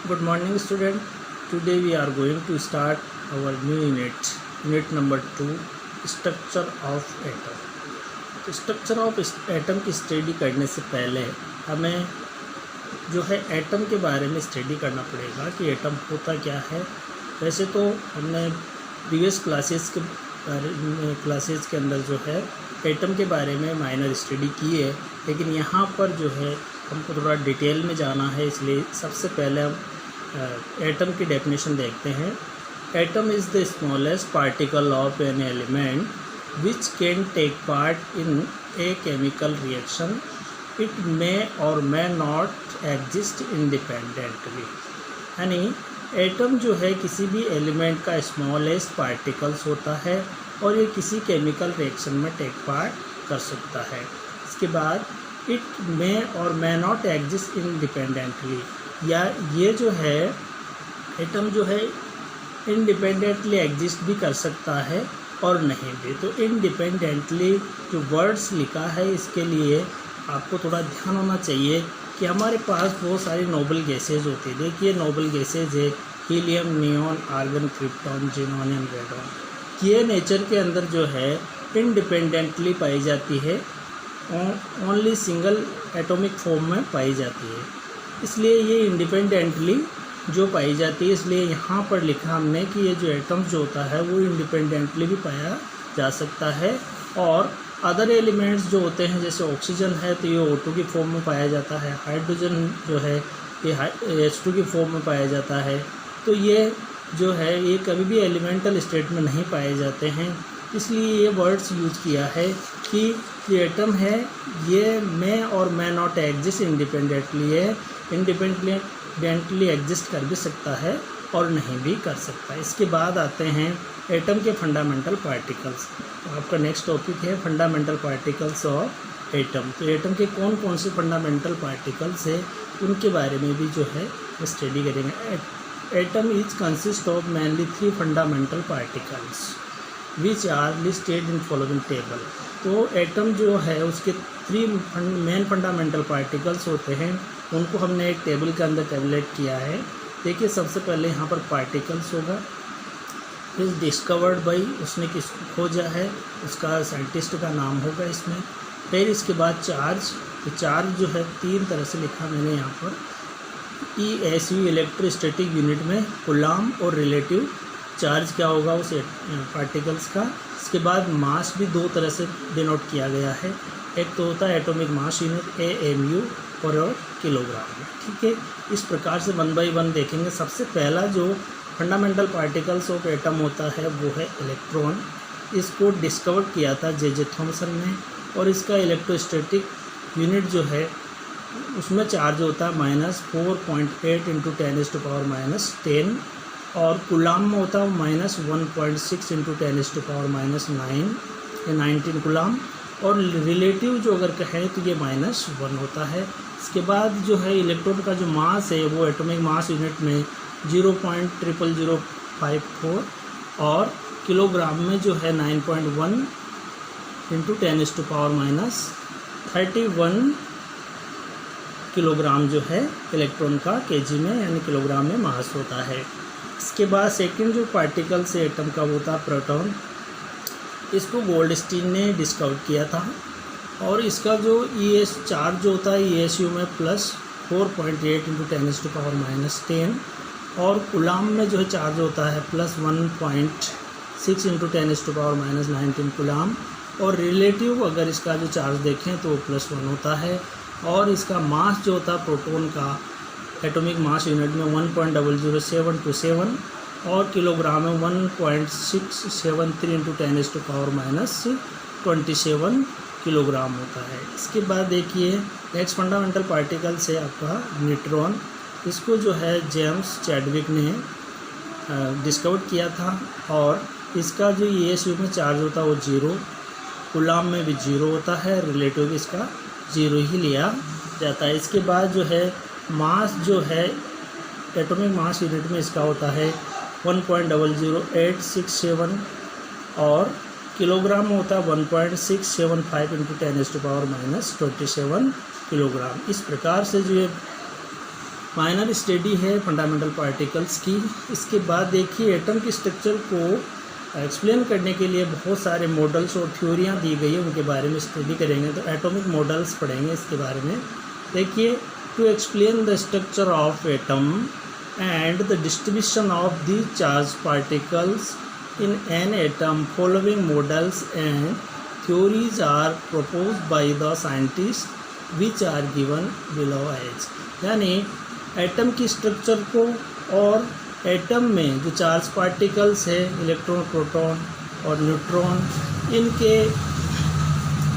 Good morning, student. Today we are going to start our new unit number 2, structure of atom. तो structure of atom की study करने से पहले हमें जो है एटम के बारे में स्टडी करना पड़ेगा कि एटम होता क्या है। वैसे तो हमने प्रीवियस क्लासेस के अंदर जो है एटम के बारे में माइनर स्टडी की है, लेकिन यहाँ पर जो है हमको थोड़ा डिटेल में जाना है, इसलिए सबसे पहले हम एटम की डेफिनेशन देखते हैं। Atom is the smallest particle of an element which can take part in a chemical reaction. It may और मे नॉट एग्जिस्ट इंडिपेंडेंटली। यानी एटम जो है किसी भी एलिमेंट का स्मॉलेस्ट पार्टिकल्स होता है और ये किसी केमिकल रिएक्शन में टेक पार्ट कर सकता है। इसके बाद इट मे और मे नॉट एग्जिस्ट इंडिपेंडेंटली, या ये जो है एटम जो है इंडिपेंडेंटली एग्जिस्ट भी कर सकता है और नहीं भी। तो इंडिपेंडेंटली जो वर्ड्स लिखा है इसके लिए आपको थोड़ा ध्यान होना चाहिए कि हमारे पास बहुत सारी नोबल गैसेज होती है। देखिए नोबल गैसेज है helium, neon, argon, krypton, xenon and radon. ये नेचर के अंदर जो है इंडिपेंडेंटली पाई जाती है, ओनली सिंगल एटॉमिक फॉर्म में पाई जाती है, इसलिए ये इंडिपेंडेंटली जो पाई जाती है। इसलिए यहाँ पर लिखा हमने कि ये जो एटम जो होता है वो इंडिपेंडेंटली भी पाया जा सकता है। और अदर एलिमेंट्स जो होते हैं जैसे ऑक्सीजन है तो ये O2 की फॉर्म में पाया जाता है, हाइड्रोजन जो है ये H2 की फॉर्म में पाया जाता है। तो ये जो है ये कभी भी एलिमेंटल स्टेट में नहीं पाए जाते हैं, इसलिए ये वर्ड्स यूज़ किया है कि ये एटम है ये मे और मे नॉट एग्जिस्ट इंडिपेंडेंटली है, इंडिपेंडेंटली एग्जिस्ट कर भी सकता है और नहीं भी कर सकता। इसके बाद आते हैं एटम के फंडामेंटल पार्टिकल्स। तो आपका नेक्स्ट टॉपिक है फंडामेंटल पार्टिकल्स ऑफ एटम। तो एटम के कौन कौन से फंडामेंटल पार्टिकल्स है उनके बारे में भी जो है स्टडी करेंगे। Atom is consist of mainly 3 fundamental particles which are listed in following table. तो एटम जो है उसके 3 मेन फंडामेंटल पार्टिकल्स होते हैं, उनको हमने एक टेबल के अंदर टेबलेट किया है। देखिए सबसे पहले यहाँ पर पार्टिकल्स होगा, फिर डिस्कवर्ड बाई उसने किसको खोजा है उसका साइंटिस्ट का नाम होगा इसमें। फिर इसके बाद चार्ज, तो चार्ज जो है 3 तरह से लिखा मैंने यहाँ पर। ESU इलेक्ट्रोस्टैटिक यूनिट में कूलॉम और रिलेटिव चार्ज क्या होगा उस पार्टिकल्स का। इसके बाद मास भी 2 तरह से डिनोट किया गया है, एक तो होता है एटॉमिक मास यूनिट AMU और किलोग्राम में। ठीक है, इस प्रकार से 1 बाई 1 देखेंगे। सबसे पहला जो फंडामेंटल पार्टिकल्स ऑफ एटम होता है वो है इलेक्ट्रॉन। इसको डिस्कवर किया था J.J. थॉमसन ने, और इसका इलेक्ट्रोस्टैटिक यूनिट जो है उसमें चार्ज होता है -4.8 × 10⁻⁻10, और कूलॉम में होता है -1.6 × 10⁻⁹ 19 कूलॉम, और रिलेटिव जो अगर कहें तो ये -1 होता है। इसके बाद जो है इलेक्ट्रॉन का जो मास है वो एटॉमिक मास यूनिट में 0.00054, और किलोग्राम में जो है 9.1 × 10⁻31 किलोग्राम जो है इलेक्ट्रॉन का केजी में यानी किलोग्राम में मास होता है। इसके बाद सेकंड जो पार्टिकल से एटम का वो था प्रोटॉन। इसको गोल्डस्टीन ने डिस्कवर किया था, और इसका जो ES चार्ज जो होता है ESU में +4.8 × 10⁻⁻10, और कूलॉम में जो है चार्ज होता है +1.6 × 10⁻⁻19 कूलॉम, और रिलेटिव अगर इसका जो चार्ज देखें तो वो +1 होता है। और इसका मास जो होता है प्रोटॉन का एटॉमिक मास यूनिट में 1.00727, और किलोग्राम में 1.673 × 10⁻27 किलोग्राम होता है। इसके बाद देखिए नेक्स्ट फंडामेंटल पार्टिकल से आपका न्यूट्रॉन। इसको जो है जेम्स चैडविक ने डिस्कवर किया था, और इसका जो ESU में चार्ज होता है वो 0, कूलॉम में भी 0 होता है, रिलेटिव इसका 0 ही लिया जाता है। इसके बाद जो है मास जो है एटॉमिक मास यूनिट में इसका होता है 1.00867, और किलोग्राम में होता है 1.675 × 10⁻⁻27 किलोग्राम। इस प्रकार से जो ये माइनर स्टडी है फंडामेंटल पार्टिकल्स की। इसके बाद देखिए एटम की स्ट्रक्चर को एक्सप्लेन करने के लिए बहुत सारे मॉडल्स और थ्योरियाँ दी गई है, उनके बारे में स्टडी करेंगे। तो एटॉमिक मॉडल्स पढ़ेंगे इसके बारे में। देखिए, to explain the structure of atom and the distribution of the charge particles in an atom following models and theories are proposed by the scientist which are given below as. यानी atom की structure को और atom में जो charge particles है, electron, proton और neutron, इनके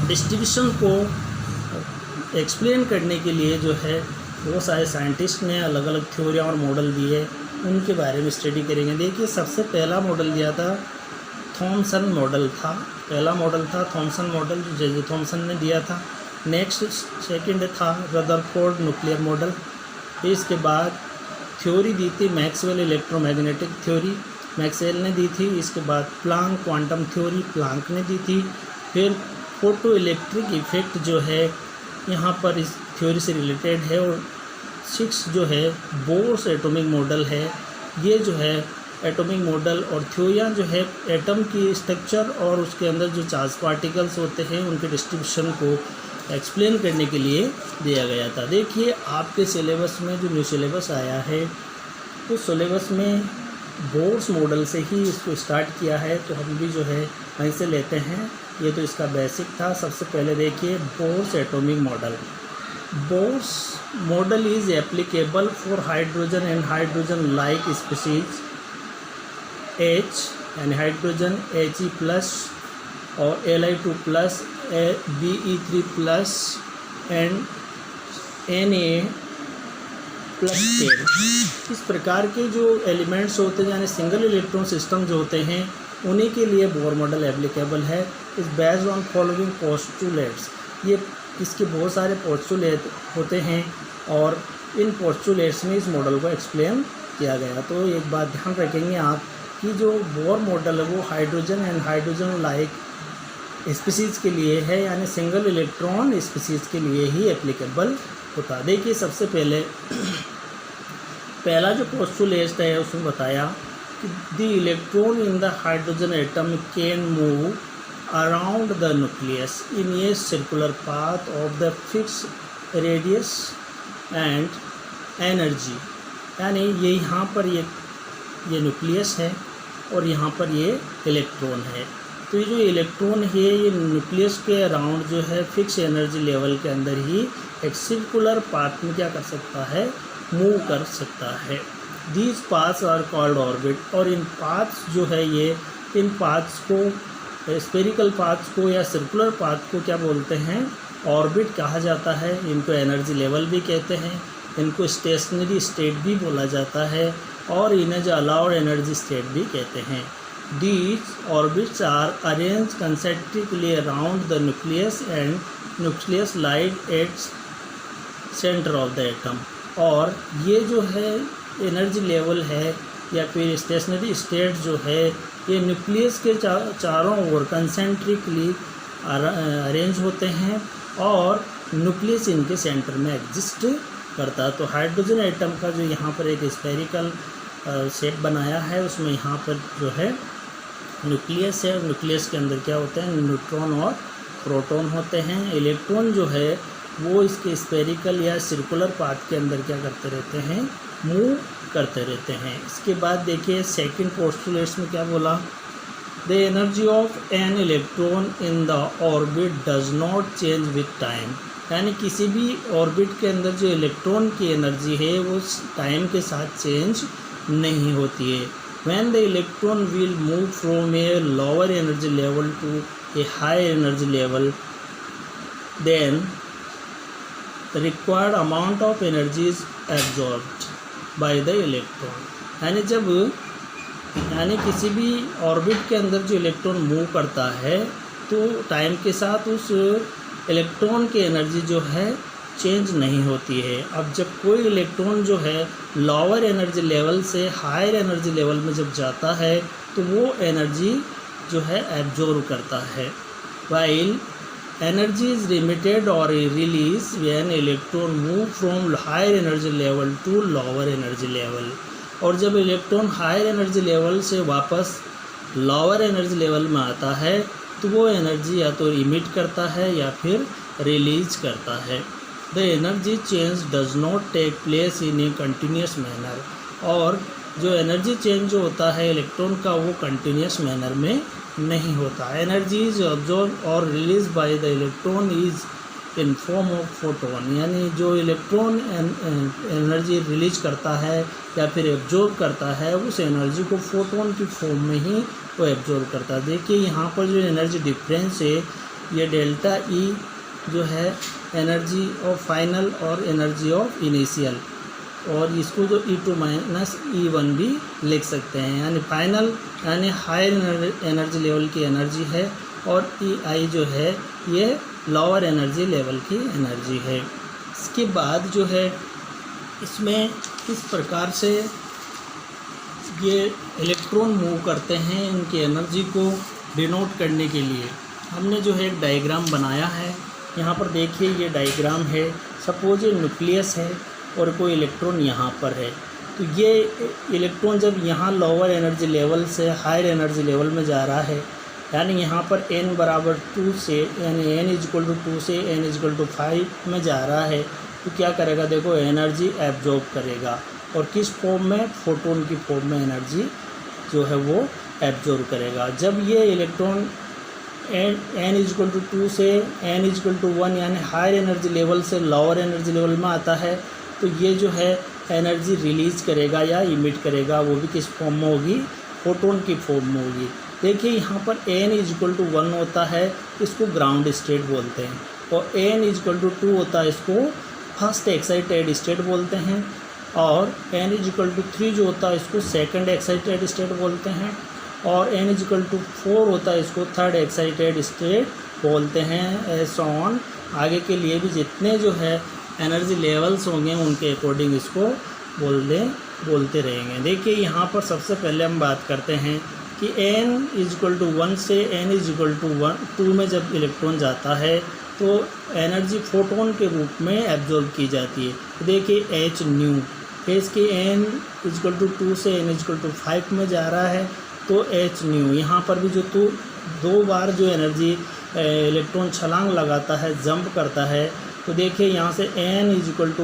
distribution को एक्सप्लेन करने के लिए जो है वो सारे साइंटिस्ट ने अलग अलग थ्योरियाँ और मॉडल दिए, उनके बारे में स्टडी करेंगे। देखिए, सबसे पहला मॉडल दिया था थॉमसन मॉडल था। पहला मॉडल था थॉमसन मॉडल, जो जे थॉमसन ने दिया था। नेक्स्ट सेकंड था रदरफोर्ड न्यूक्लियर मॉडल। फिर इसके बाद थ्योरी दी थी मैक्सवेल इलेक्ट्रोमैग्नेटिक थ्योरी, मैक्सवेल ने दी थी। इसके बाद प्लांक क्वांटम थ्योरी, प्लांक ने दी थी। फिर फोटो इलेक्ट्रिक इफेक्ट जो है यहाँ पर इस थ्योरी से रिलेटेड है। और 6 जो है बोर्स एटॉमिक मॉडल है। ये जो है एटॉमिक मॉडल और थ्योरियाँ जो है एटम की स्ट्रक्चर और उसके अंदर जो चार्ज पार्टिकल्स होते हैं उनके डिस्ट्रीब्यूशन को एक्सप्लेन करने के लिए दिया गया था। देखिए, आपके सिलेबस में जो न्यू सिलेबस आया है, तो सिलेबस में बोर्स मॉडल से ही इसको स्टार्ट किया है, तो हम भी जो है वहीं से लेते हैं। ये तो इसका बेसिक था। सबसे पहले देखिए Bohr's atomic model. Bohr's model is applicable for hydrogen and hydrogen like species H यानी हाइड्रोजन He+ और Li2+, Be3+ एंड Na+10। इस प्रकार के जो एलिमेंट्स होते हैं यानी सिंगल इलेक्ट्रॉन सिस्टम जो होते हैं, उन्हीं के लिए बोर मॉडल एप्लीकेबल है। इस बेस्ड ऑन फॉलोइंग पोस्टुलेट्स। ये इसके बहुत सारे पोस्टुलेट होते हैं और इन पोस्टुलेट्स में इस मॉडल को एक्सप्लेन किया गया। तो एक बात ध्यान रखेंगे आप कि जो बोर मॉडल है वो hydrogen and hydrogen like species के लिए है, यानी सिंगल इलेक्ट्रॉन स्पीशीज़ के लिए ही एप्लीकेबल होता है। देखिए, सबसे पहले पहला जो पोस्टुलेट है उसमें बताया कि the electron in the hydrogen atom can move around the nucleus in a circular path of the fix radius and energy. यानी ये यहाँ पर ये न्यूक्लियस है और यहाँ पर ये इलेक्ट्रॉन है। तो ये जो इलेक्ट्रॉन है ये न्यूक्लियस के अराउंड जो है फिक्स एनर्जी लेवल के अंदर ही एक सर्कुलर पाथ में क्या कर सकता है, मूव कर सकता है। These paths are called orbit. और इन पाथ्स जो है ये, इन पाथ्स को, स्फेरिकल पाथ्स को या सर्कुलर पाथ को क्या बोलते हैं, ऑर्बिट कहा जाता है। इनको एनर्जी लेवल भी कहते हैं, इनको स्टेशनरी स्टेट भी बोला जाता है और इन्हें जो अलाउड एनर्जी स्टेट भी कहते हैं। These orbits are arranged concentrically around the nucleus and nucleus lies at center of the atom। और ये जो है एनर्जी लेवल है या फिर स्टेशनरी स्टेट जो है, ये न्यूक्लियस के चारों ओर कंसेंट्रिकली अरेंज होते हैं और न्यूक्लियस इनके सेंटर में एग्जिस्ट करता है। तो हाइड्रोजन एटम का जो यहाँ पर एक स्फेरिकल शेप बनाया है, उसमें यहाँ पर जो है न्यूक्लियस है। न्यूक्लियस के अंदर क्या होते हैं, न्यूट्रॉन और प्रोटॉन होते हैं। इलेक्ट्रॉन जो है वो इसके स्फेरिकल या सर्कुलर पाथ के अंदर क्या करते रहते हैं, मूव करते रहते हैं। इसके बाद देखिए सेकंड पोस्टुलेट्स में क्या बोला, the energy of an electron in the orbit does not change with time. यानी किसी भी ऑर्बिट के अंदर जो इलेक्ट्रॉन की एनर्जी है वो टाइम के साथ चेंज नहीं होती है। When the electron will move from a lower energy level to a higher energy level, then the required amount of energy is absorbed by the electron। यानी किसी भी ऑर्बिट के अंदर जो इलेक्ट्रॉन मूव करता है तो टाइम के साथ उस इलेक्ट्रॉन की एनर्जी जो है चेंज नहीं होती है। अब जब कोई इलेक्ट्रॉन जो है लोअर एनर्जी लेवल से हायर एनर्जी लेवल में जब जाता है तो वो एनर्जी जो है एब्जॉर्ब करता है। वाइल एनर्जी इज रिमिटेड और release when electron move from higher energy level to lower energy level. और जब इलेक्ट्रॉन हायर एनर्जी लेवल से वापस लोअर एनर्जी लेवल में आता है तो वो एनर्जी या तो इमिट करता है या फिर रिलीज करता है। The energy change does not take place in a continuous manner. और जो एनर्जी चेंज जो होता है इलेक्ट्रॉन का वो कंटिन्यूस मैनर में नहीं होता। एनर्जी इज ऑब्जॉर्ब और release by the electron is in form of photon. यानी जो इलेक्ट्रॉन एनर्जी रिलीज करता है या फिर एब्जॉर्ब करता है उस एनर्जी को फोटोन की फॉर्म में ही वो एब्जॉर्ब करता है। देखिए यहाँ पर जो एनर्जी डिफरेंस है ये डेल्टा ई जो है एनर्जी ऑफ फाइनल और एनर्जी ऑफ इनिशियल, और इसको जो E2 माइनस E1 भी लिख सकते हैं। यानी फाइनल यानी हायर एनर्जी लेवल की एनर्जी है और EI जो है ये लोअर एनर्जी लेवल की एनर्जी है। इसके बाद जो है इसमें किस प्रकार से ये इलेक्ट्रॉन मूव करते हैं इनकी एनर्जी को डिनोट करने के लिए हमने जो है एक डायग्राम बनाया है। यहाँ पर देखिए ये डायग्राम है। सपोज ये न्यूक्लियस है और कोई इलेक्ट्रॉन यहाँ पर है, तो ये इलेक्ट्रॉन जब यहाँ लोअर एनर्जी लेवल से हायर एनर्जी लेवल में जा रहा है, यानी यहाँ पर n बराबर 2 से यानी n इक्वल टू 2 से n इक्वल टू 5 में जा रहा है, तो क्या करेगा देखो एनर्जी एब्जॉर्ब करेगा। और किस फॉर्म में? फोटोन की फॉर्म में एनर्जी जो है वो एब्जॉर्ब करेगा। जब ये इलेक्ट्रॉन n इक्वल टू 2 से n इक्वल टू 1 यानी हायर एनर्जी लेवल से लोअर एनर्जी लेवल में आता है, तो ये जो है एनर्जी रिलीज़ करेगा या इमिट करेगा, वो भी किस फॉर्म में होगी? फोटोन की फॉर्म में होगी। देखिए यहाँ पर n इक्वल टू 1 होता है, इसको ग्राउंड स्टेट बोलते हैं, और n इक्वल टू 2 होता है, इसको फर्स्ट एक्साइटेड स्टेट बोलते हैं, और n इक्वल टू 3 जो होता है इसको सेकंड एक्साइटेड स्टेट बोलते हैं, और n इक्वल टू 4 होता है इसको थर्ड एक्साइटेड स्टेट बोलते हैं। ऐसा ऑन आगे के लिए भी जितने जो है एनर्जी लेवल्स होंगे उनके अकॉर्डिंग इसको बोलते रहेंगे। देखिए यहाँ पर सबसे पहले हम बात करते हैं कि n इक्वल टू 1 से n इक्वल टू 2 में जब इलेक्ट्रॉन जाता है तो एनर्जी फोटोन के रूप में एब्जॉर्ब की जाती है। देखिए h न्यू फेस के n इक्वल टू 2 से n इक्वल टू 5 में जा रहा है तो h न्यू। यहाँ पर भी जो दो बार जो एनर्जी इलेक्ट्रॉन छलांग लगाता है, जंप करता है, तो देखिए यहाँ से n इक्वल टू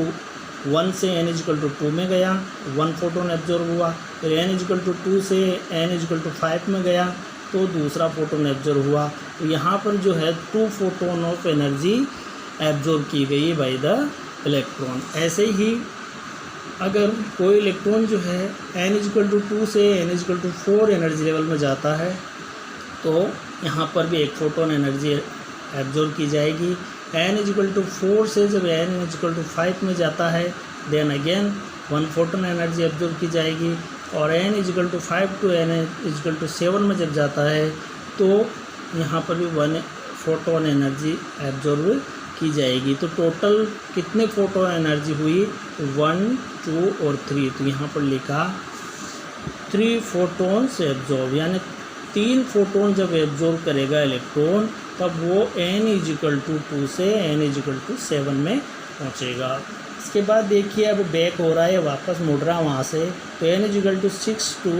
1 से n इक्वल टू 2 में गया, 1 फोटोन एब्जॉर्ब हुआ, फिर n इक्वल टू 2 से n इक्वल टू 5 में गया तो दूसरा फोटोन एब्जॉर्ब हुआ। तो यहाँ पर जो है 2 फोटोन ऑफ एनर्जी एब्जॉर्ब की गई बाय द इलेक्ट्रॉन। ऐसे ही अगर कोई इलेक्ट्रॉन जो है n इक्वल टू 2 से n equal to 4 energy level में जाता है तो यहाँ पर भी एक फोटोन एनर्जी एब्जॉर्ब की जाएगी। n इक्वल टू 4 से जब n इक्वल टू 5 में जाता है then again 1 photon energy absorb की जाएगी, और n equal to 5 to n equal to 7 में जब जाता है तो यहाँ पर भी 1 फोटोन एनर्जी एब्जॉर्ब की जाएगी। तो टोटल कितने फोटोन एनर्जी हुई? 1, 2 और 3। तो यहाँ पर लिखा 3 फोटोन्स एब्जॉर्ब, यानी 3 फोटोन जब एब्जॉर्ब करेगा इलेक्ट्रॉन तब वो n इक्वल टू 2 से n इक्वल टू 7 में पहुँचेगा। इसके बाद देखिए अब बैक हो रहा है, वापस मुड़ रहा है वहाँ से, तो n equal to 6 to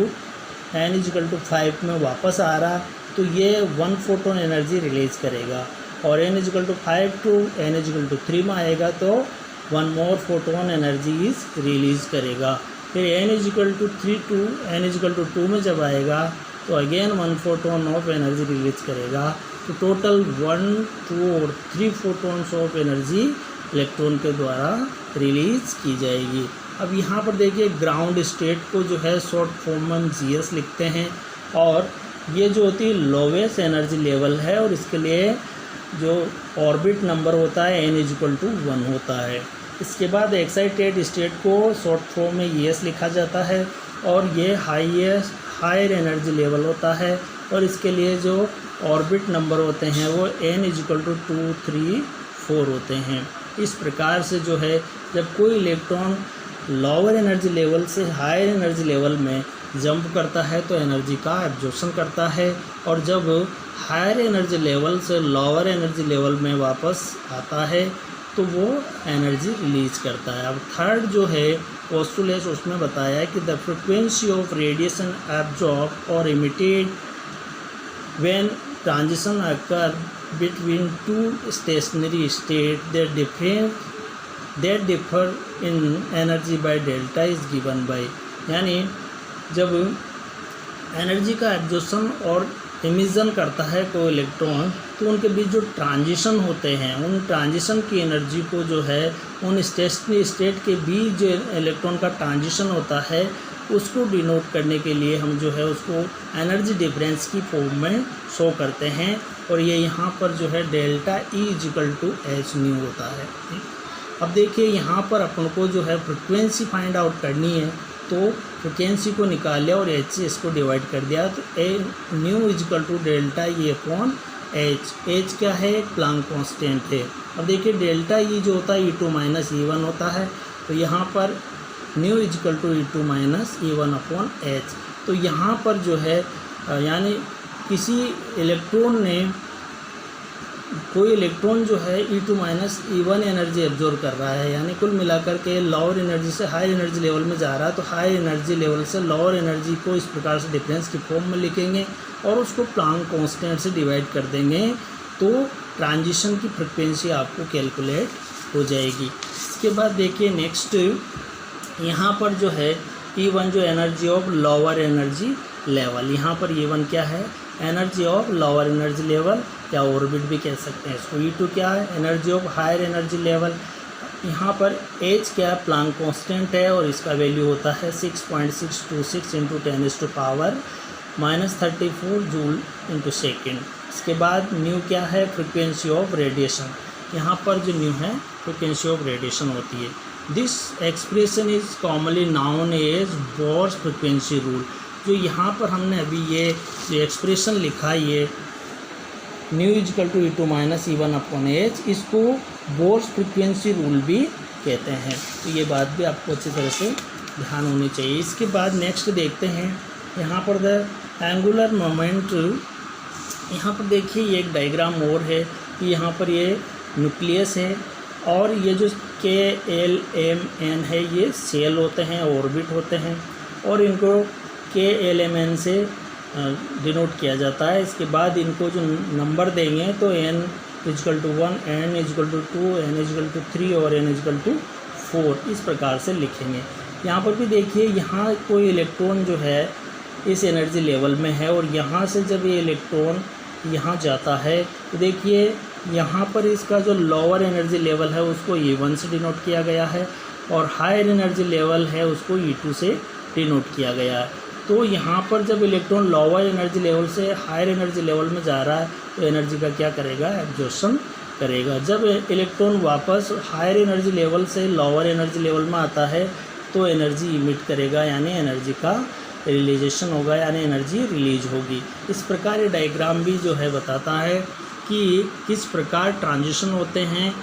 n equal to 5 में वापस आ रहा, तो ये 1 फोटोन एनर्जी रिलीज़ करेगा, और n equal to 5 to n equal to 3 में आएगा तो 1 more photon energy is release करेगा। फिर n equal to 3 to n equal to 2 में जब आएगा तो again 1 photon of energy release करेगा। तो टोटल 1, 2 और 3 फोटोन्स ऑफ एनर्जी इलेक्ट्रॉन के द्वारा रिलीज़ की जाएगी। अब यहाँ पर देखिए ग्राउंड स्टेट को जो है शॉर्ट फॉर्म में हम GS लिखते हैं, और ये जो होती है लोवेस्ट एनर्जी लेवल है, और इसके लिए जो ऑर्बिट नंबर होता है n इक्वल टू 1 होता है। इसके बाद एक्साइटेड स्टेट को शॉर्ट फॉर्म में ES लिखा जाता है, और ये हायर एनर्जी लेवल होता है, और इसके लिए जो ऑर्बिट नंबर होते हैं वो n इक्वल टू 2, 3, 4 होते हैं। इस प्रकार से जो है जब कोई इलेक्ट्रॉन लोअर एनर्जी लेवल से हायर एनर्जी लेवल में जंप करता है तो एनर्जी का एब्जॉर्प्शन करता है, और जब हायर एनर्जी लेवल से लोअर एनर्जी लेवल में वापस आता है तो वो एनर्जी रिलीज करता है। अब थर्ड जो है पोस्टुलेट, उसमें बताया है कि the frequency of radiation absorb और emitted when transition occur between two stationary state that differ in energy by delta is given by, यानी जब एनर्जी का एब्जॉर्प्शन और इमिशन करता है कोई इलेक्ट्रॉन तो उनके बीच जो ट्रांजिशन होते हैं उन ट्रांजिशन की एनर्जी को जो है उन स्टेशनरी स्टेट के बीच जो इलेक्ट्रॉन का ट्रांजिशन होता है उसको डिनोट करने के लिए हम जो है उसको एनर्जी डिफरेंस की फॉर्म में शो करते हैं, और ये यहाँ पर जो है डेल्टा E = h न्यू होता है। अब देखिए यहाँ पर अपन को जो है फ्रिक्वेंसी फाइंड आउट करनी है, तो फ्रिक्वेंसी को निकाल लिया और h से इसको डिवाइड कर दिया, तो न्यू = डेल्टा E/h। h क्या है? प्लांक कांस्टेंट है। अब देखिए डेल्टा E जो होता है E2 - E1 होता है, तो यहाँ पर न्यू = E2 - E1/h। तो यहाँ पर जो है यानी किसी इलेक्ट्रॉन ने कोई इलेक्ट्रॉन जो है E2 - E1 एनर्जी एब्जॉर्ब कर रहा है, यानी कुल मिलाकर के लोअर एनर्जी से हाई एनर्जी लेवल में जा रहा है, तो हाई एनर्जी लेवल से लोअर एनर्जी को इस प्रकार से डिफरेंस की फॉर्म में लिखेंगे और उसको प्लांक कांस्टेंट से डिवाइड कर देंगे, तो ट्रांजिशन की फ्रिक्वेंसी आपको कैलकुलेट हो जाएगी। इसके बाद देखिए नेक्स्ट यहाँ पर जो है E1 जो energy of lower energy level, यहाँ पर E1 क्या है? Energy of lower energy level या ऑर्बिट भी कह सकते हैं इसको। E2 क्या है? Energy of higher energy level. यहाँ पर h क्या है? प्लांक कांस्टेंट है और इसका वैल्यू होता है 6.626 × 10⁻⁻34 जूल / सेकेंड। इसके बाद न्यू क्या है? Frequency of radiation. यहाँ पर जो न्यू है फ्रिक्वेंसी ऑफ रेडिएशन होती है। This expression is commonly known as Bohr's frequency rule. जो यहाँ पर हमने अभी ये जो एक्सप्रेशन लिखा है ये न्यू = E2 - E1/h, इसको बोर्स फ्रिक्वेंसी रूल भी कहते हैं। तो ये बात भी आपको अच्छी तरह से ध्यान होनी चाहिए। इसके बाद नेक्स्ट देखते हैं यहाँ पर द एंगुलर मोमेंट। यहाँ पर देखिए ये एक डायग्राम और है कि यहाँ पर ये न्यूक्लियस है और ये जो KLMN है ये सेल होते हैं, ऑर्बिट होते हैं, और इनको KLMN से डिनोट किया जाता है। इसके बाद इनको जो नंबर देंगे तो n = 1, n = 2, n = 3 और n = 4 इस प्रकार से लिखेंगे। यहाँ पर भी देखिए यहाँ कोई इलेक्ट्रॉन जो है इस एनर्जी लेवल में है और यहाँ से जब ये इलेक्ट्रॉन यहाँ जाता है तो देखिए यहाँ पर इसका जो लोअर एनर्जी लेवल है उसको E1 से डिनोट किया गया है और हायर एनर्जी लेवल है उसको E2 से डिनोट किया गया है। तो यहाँ पर जब इलेक्ट्रॉन लोअर एनर्जी लेवल से हायर एनर्जी लेवल में जा रहा है तो एनर्जी का क्या करेगा? एब्जॉर्प्शन करेगा। जब इलेक्ट्रॉन वापस हायर एनर्जी लेवल से लोअर एनर्जी लेवल में आता है तो एनर्जी इमिट करेगा, यानी एनर्जी का रिलीजेशन होगा, यानी एनर्जी रिलीज होगी। इस प्रकार ये डायग्राम भी जो है बताता है कि किस प्रकार ट्रांजिशन होते हैं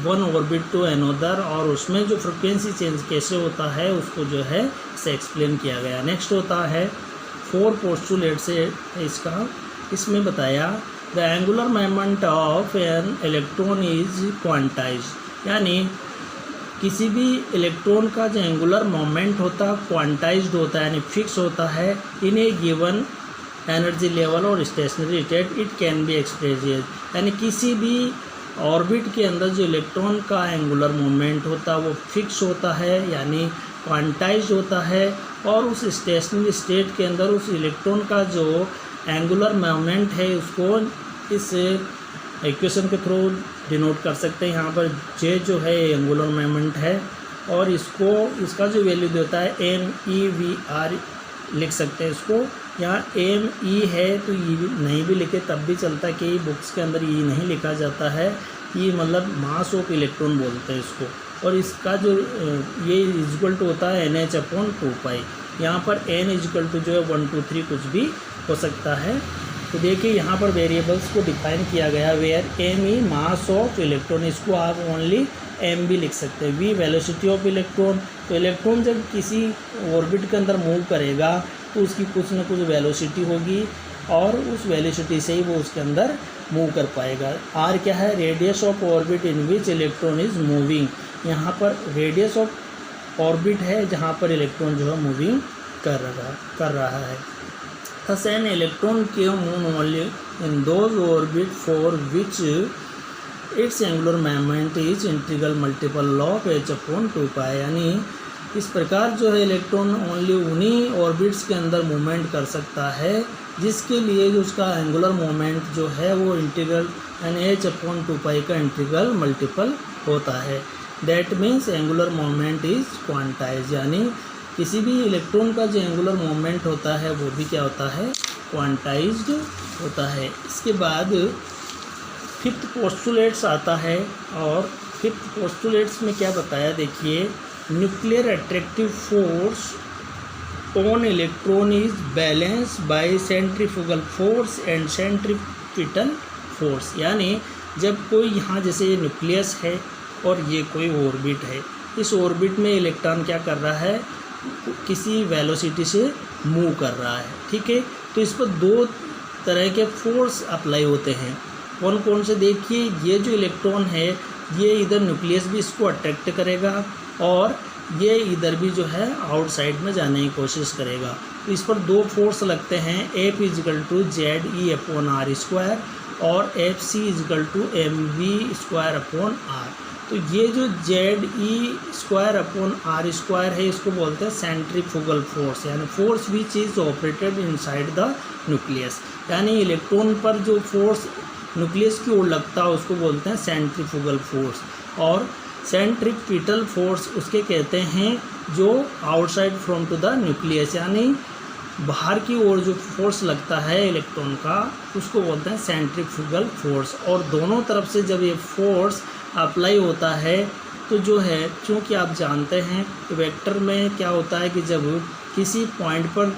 वन ऑर्बिट टू अनदर, और उसमें जो फ्रिक्वेंसी चेंज कैसे होता है उसको जो है इसे एक्सप्लेन किया गया। नेक्स्ट होता है 4 पोस्टुलेट से इसमें बताया the angular moment of an electron is quantized, यानी किसी भी इलेक्ट्रॉन का जो एंगुलर मोमेंट होता है क्वांटाइज्ड होता है, यानी फिक्स होता है इन ए गिवन एनर्जी लेवल और stationery state. It can be express, यानी किसी भी ऑर्बिट के अंदर जो इलेक्ट्रॉन का एंगुलर मोमेंट होता है वो फिक्स होता है, यानी क्वांटाइज्ड होता है, और उस स्टेशनरी स्टेट के अंदर उस इलेक्ट्रॉन का जो एंगुलर मोमेंट है उसको इस इक्वेशन के थ्रू डिनोट कर सकते हैं। यहाँ पर जे जो है एंगुलर मोमेंट है और इसका जो वैल्यू देता है MEVR लिख सकते हैं इसको। यहाँ ME है तो E नहीं भी लिखे तब भी चलता है, कि बुक्स के अंदर E नहीं लिखा जाता है। E मतलब मास ऑफ इलेक्ट्रॉन बोलते हैं इसको, और इसका जो ये इक्वल टू होता है NH/2π। यहाँ पर n = जो है 1 2 3 कुछ भी हो सकता है। तो देखिए यहाँ पर वेरिएबल्स को डिफाइन किया गया, where ME mass of electron, इसको आप ओनली एम भी लिख सकते हैं। वी वेलोसिटी ऑफ इलेक्ट्रॉन, तो इलेक्ट्रॉन जब किसी ऑर्बिट के अंदर मूव करेगा तो उसकी कुछ ना कुछ वेलोसिटी होगी और उस वेलोसिटी से ही वो उसके अंदर मूव कर पाएगा। आर क्या है? Radius of orbit in which electron is moving. यहाँ पर रेडियस ऑफ ऑर्बिट है जहाँ पर इलेक्ट्रॉन जो है मूविंग कर रहा है। Thus an electron can move only in those orbit for which its angular moment is integral multiple of h/2π। यानी इस प्रकार जो है इलेक्ट्रॉन ओनली उन्हीं ऑर्बिट्स के अंदर मूवमेंट कर सकता है जिसके लिए जो उसका एंगुलर मोमेंट जो है वो इंटीग्रल यानी h/2π का इंटीग्रल मल्टीपल होता है। That means angular moment is quantize, यानी किसी भी इलेक्ट्रॉन का जो एंगुलर मोमेंट होता है वो भी क्या होता है? क्वांटाइज्ड होता है। इसके बाद फिफ्थ पोस्टुलेट्स आता है और फिफ्थ पोस्टुलेट्स में क्या बताया देखिए, nuclear attractive force on electron is balance bye centrifugal force and centripetal force. यानी जब कोई यहाँ जैसे न्यूक्लियस है और ये कोई ऑर्बिट है, इस ऑर्बिट में इलेक्ट्रॉन क्या कर रहा है? किसी वेलोसिटी से मूव कर रहा है, ठीक है। तो इस पर दो तरह के फोर्स अप्लाई होते हैं। कौन कौन से? देखिए, ये जो इलेक्ट्रॉन है ये इधर न्यूक्लियस भी इसको अट्रैक्ट करेगा और ये इधर भी जो है आउटसाइड में जाने की कोशिश करेगा। तो इस पर दो फोर्स लगते हैं, F = ZE/r² और Fc = mv²/r। तो ये जो ZE²/r² है इसको बोलते हैं सेंट्रीफ्यूगल फोर्स, यानी force which is operated inside the nucleus. यानी इलेक्ट्रॉन पर जो फोर्स न्यूक्लियस की ओर लगता है उसको बोलते हैं सेंट्रीफ्यूगल फोर्स। और सेंट्रीपिटल फोर्स उसके कहते हैं जो outside from to the nucleus, यानी बाहर की ओर जो फोर्स लगता है इलेक्ट्रॉन का उसको बोलते हैं सेंट्रीफ्यूगल फोर्स। और दोनों तरफ से जब ये फोर्स अप्लाई होता है तो जो है, क्योंकि आप जानते हैं कि वेक्टर में क्या होता है कि जब किसी पॉइंट पर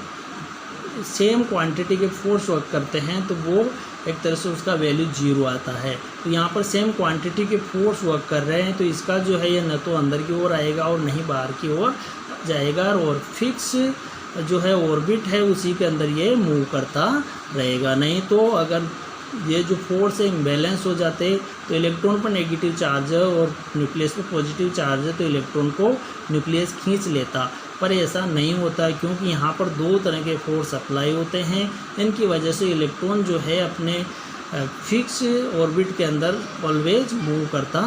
सेम क्वांटिटी के फोर्स वर्क करते हैं तो वो एक तरह से उसका वैल्यू 0 आता है। तो यहाँ पर सेम क्वांटिटी के फोर्स वर्क कर रहे हैं तो इसका जो है ये न तो अंदर की ओर आएगा और नहीं बाहर की ओर जाएगा और फिक्स जो है ऑर्बिट है उसी के अंदर ये मूव करता रहेगा। नहीं तो अगर ये जो फोर्स है इम्बैलेंस हो जाते तो इलेक्ट्रॉन पर नेगेटिव चार्ज है और न्यूक्लियस पर पॉजिटिव चार्ज है तो इलेक्ट्रॉन को न्यूक्लियस खींच लेता, पर ऐसा नहीं होता है क्योंकि यहाँ पर दो तरह के फोर्स अप्लाई होते हैं। इनकी वजह से इलेक्ट्रॉन जो है अपने फिक्स ऑर्बिट के अंदर ऑलवेज मूव करता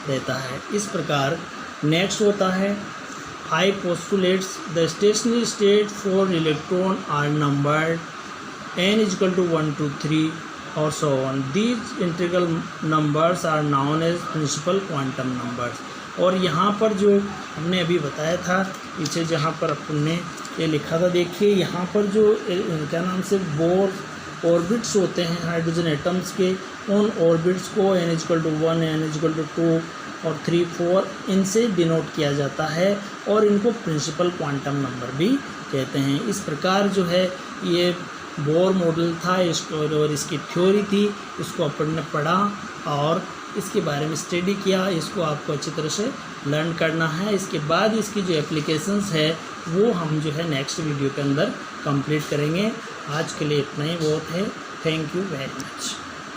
रहता है। इस प्रकार नेक्स्ट होता है 5 postulates। The stationary state for electron are numbered n = 1 2 3 और so on। These integral numbers are known as principal quantum numbers। और यहाँ पर जो हमने अभी बताया था पीछे जहाँ पर अपने ये लिखा था, देखिए यहाँ पर जो क्या नाम से बोर ऑर्बिट्स होते हैं हाइड्रोजन एटम्स के, उन ऑर्बिट्स को n = 1 n = 2 और 3 4 इनसे डिनोट किया जाता है और इनको प्रिंसिपल क्वांटम नंबर भी कहते हैं। इस प्रकार जो है ये बोर मॉडल था इसको और इसकी थ्योरी थी, इसको अपन ने पढ़ा और इसके बारे में स्टडी किया। इसको आपको अच्छी तरह से लर्न करना है। इसके बाद इसकी जो एप्लीकेशंस है वो हम जो है नेक्स्ट वीडियो के अंदर कंप्लीट करेंगे। आज के लिए इतना ही बहुत है। Thank you very much.